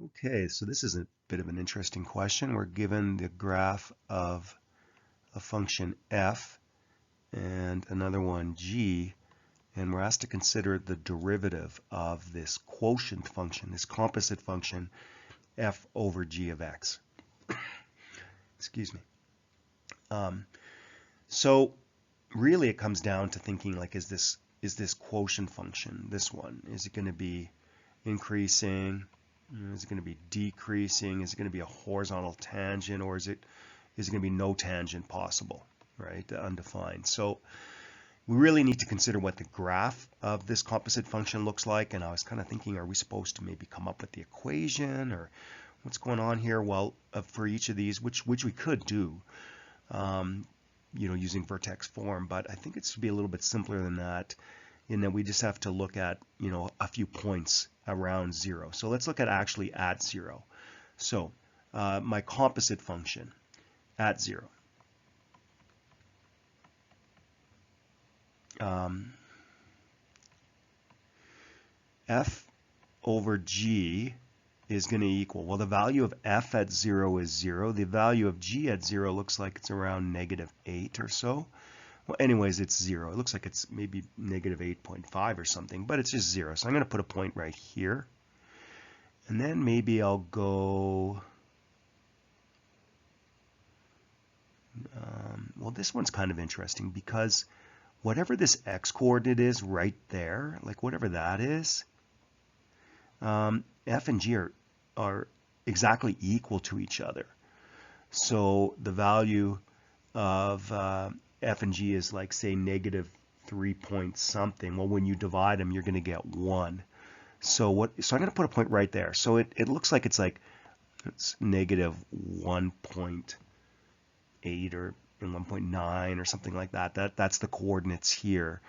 Okay, so this is a bit of an interesting question. We're given the graph of a function f and another one g, and we're asked to consider the derivative of this quotient function, this composite function, f over g of x. Excuse me. So really it comes down to thinking like, is this quotient function, this one, is it going to be increasing? Is it going to be decreasing? Is it going to be a horizontal tangent, or is it going to be no tangent possible, right? Undefined. So we really need to consider what the graph of this composite function looks like. And I was kind of thinking, are we supposed to maybe come up with the equation, or what's going on here? Well, for each of these, which we could do, using vertex form, but I think it should be a little bit simpler than that, in that we just have to look at, a few points around 0. So let's look at actually at 0. So my composite function at 0. F over g is going to equal, well, the value of f at 0 is 0. The value of g at 0 looks like it's around -8 or so. Well, anyways, it's 0. It looks like it's maybe -8.5 or something, but it's just 0. So I'm going to put a point right here. And then maybe I'll go, well, this one's kind of interesting because whatever this x coordinate is right there, like whatever that is, f and g are exactly equal to each other. So the value of f and g is like, say, -3 point something. Well, when you divide them, you're going to get 1. So I'm going to put a point right there. So it looks like it's -1.8 or 1.9 or something like that. That's the coordinates here.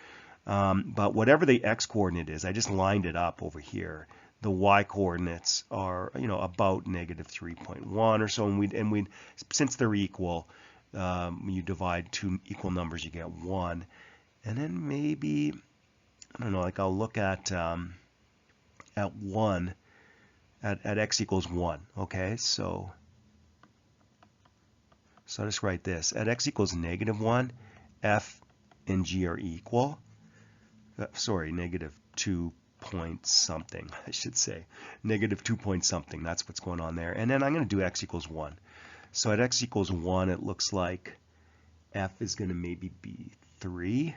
But whatever the x coordinate is, I just lined it up over here. The y coordinates are, about -3.1 or so, and we since they're equal, when you divide two equal numbers, you get 1. And then maybe, I don't know, like I'll look at 1, at x equals 1. Okay, so I'll just write this. At x equals -1, f and g are equal. Sorry, -2 point something, I should say. -2 point something, that's what's going on there. And then I'm going to do x equals 1. So at x equals 1, it looks like f is going to maybe be 3.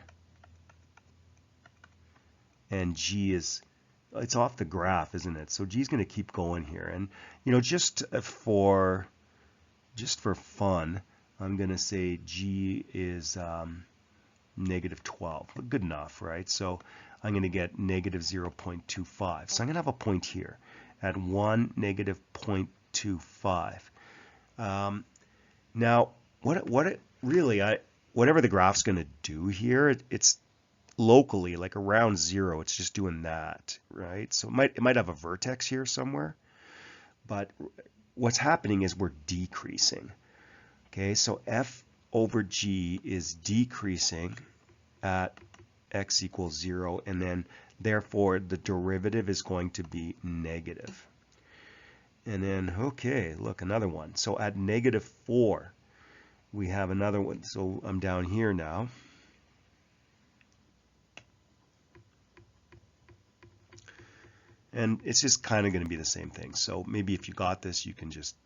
And g is, it's off the graph, isn't it? So g is going to keep going here. And, just for fun, I'm going to say g is -12. But good enough, right? So I'm going to get -0.25. So I'm going to have a point here at 1, -0.25. Now, whatever the graph's going to do here, it's locally, like around 0, it's just doing that, right? So it might have a vertex here somewhere, but what's happening is we're decreasing. Okay, so f over g is decreasing at x equals 0, and then therefore the derivative is going to be negative. And then, okay, look, another one. So at -4, we have another one. So I'm down here now. And it's just kind of going to be the same thing. So maybe if you got this, you can just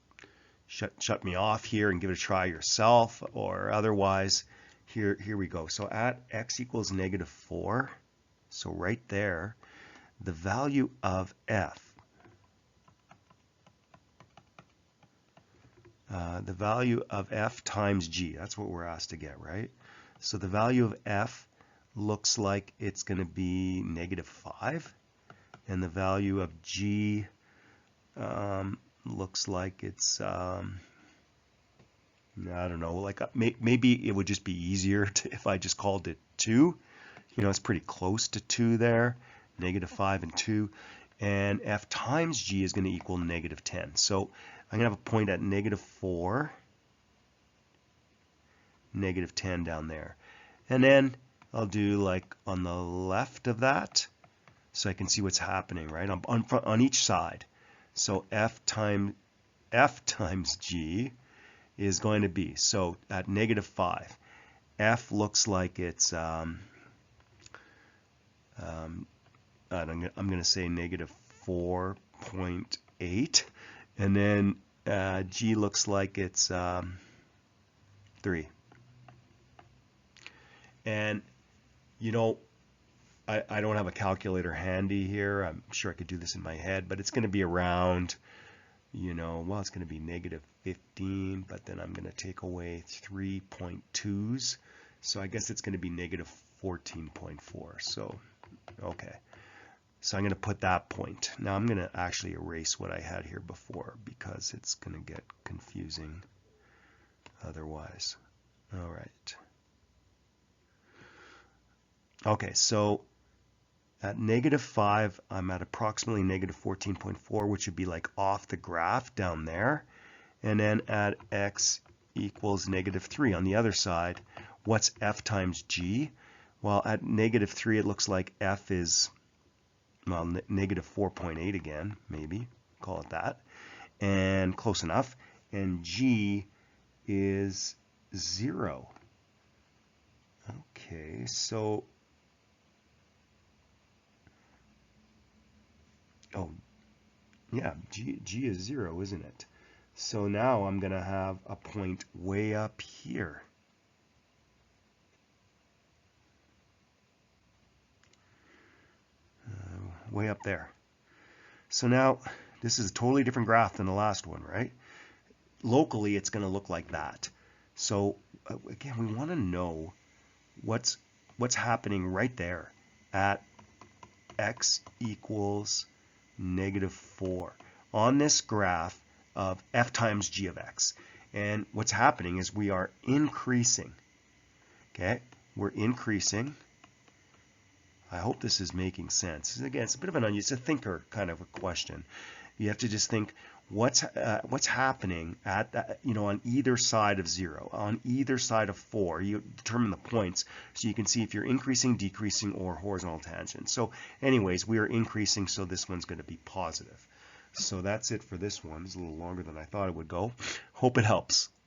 shut me off here and give it a try yourself, or otherwise, here we go. So at x equals -4, so right there, the value of f, times g, that's what we're asked to get, right? So the value of f looks like it's going to be -5, and the value of g looks like it's, I don't know, like maybe it would just be easier if I just called it 2. It's pretty close to 2 there, -5 and 2. And f times g is going to equal -10. So I'm going to have a point at -4, -10 down there. And then I'll do like on the left of that, so I can see what's happening, right, on each side. So f times g is going to be, so at -5, f looks like it's, I'm going to say -4.8, and then g looks like it's 3. And, you know, I don't have a calculator handy here. I'm sure I could do this in my head, but it's going to be around, you know, well, it's going to be -15, but then I'm going to take away 3.2s. So I guess it's going to be -14.4. So, okay. So I'm going to put that point. Now I'm going to actually erase what I had here before because it's going to get confusing otherwise. All right. Okay, so at -5, I'm at approximately -14.4, which would be like off the graph down there. And then at x equals -3 on the other side, what's f times g? Well, at -3, it looks like f is, well, -4.8 again, maybe, call it that. And close enough. And g is 0. Okay, so, oh, yeah, g is 0, isn't it? So now I'm going to have a point way up here. Way up there. So now this is a totally different graph than the last one, right? Locally, it's going to look like that. So again, we want to know what's happening right there at x equals -4 on this graph of f times g of x. And what's happening is we are increasing. Okay, we're increasing. I hope this is making sense. Again, it's a bit of it's a thinker kind of a question. You have to just think what's happening at that, you know, on either side of 0, on either side of 4. You determine the points so you can see if you're increasing, decreasing, or horizontal tangent. So anyways, we are increasing, so this one's going to be positive. So that's it for this one. It's a little longer than I thought it would go. Hope it helps.